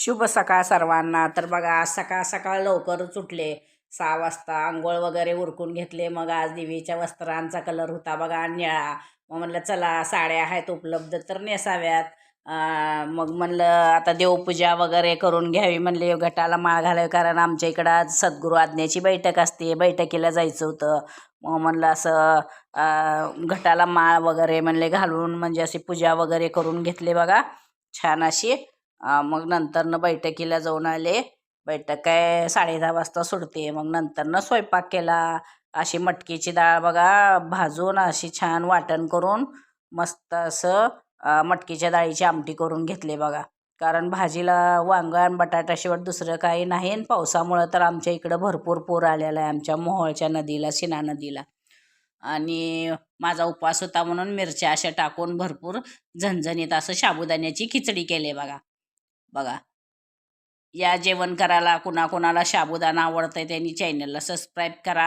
शुभ सकाळ सर्वांना. तर बघा, आज सकाळ सकाळ लवकरच उठले. 6 वाजता आंघोळ वगैरे उरकून घेतले. मग आज देवीच्या वस्त्रांचा कलर होता बघा निळा. मग म्हणलं चला साड्या आहेत उपलब्ध तर नेसाव्यात. मग म्हणलं आता देवपूजा वगैरे करून घ्यावी. म्हणले घटाला माळ घालावी, कारण आमच्या इकडं आज सद्गुरू आज्ञेची बैठक असते. बैठकीला जायचं होतं. मग म्हणलं असं घटाला माळ वगैरे म्हणले घालून म्हणजे अशी पूजा वगैरे करून घेतले बघा छान अशी. मग नंतरनं बैठकीला जाऊन आले. बैठक काय 10:30 वाजता सुटते. मग नंतरनं स्वयंपाक केला. अशी मटकीची डाळ बघा भाजून अशी छान वाटण करून मस्त असं मटकीच्या डाळीची आमटी करून घेतली बघा. कारण भाजीला वांगं आणि बटाट्याशिवाय दुसरं काही नाही. आणि पावसामुळं तर आमच्या इकडं भरपूर पूर आलेला आहे आमच्या मोहोळच्या नदीला, शिना नदीला. आणि माझा उपवास होता म्हणून मिरच्या अशा टाकून भरपूर झणझणीत असं साबुदाण्याची खिचडी केली बघा. बघा, या जेवण करायला. कुणाकुणाला साबुदाणा आवडतंय त्यांनी चॅनलला सबस्क्राईब करा.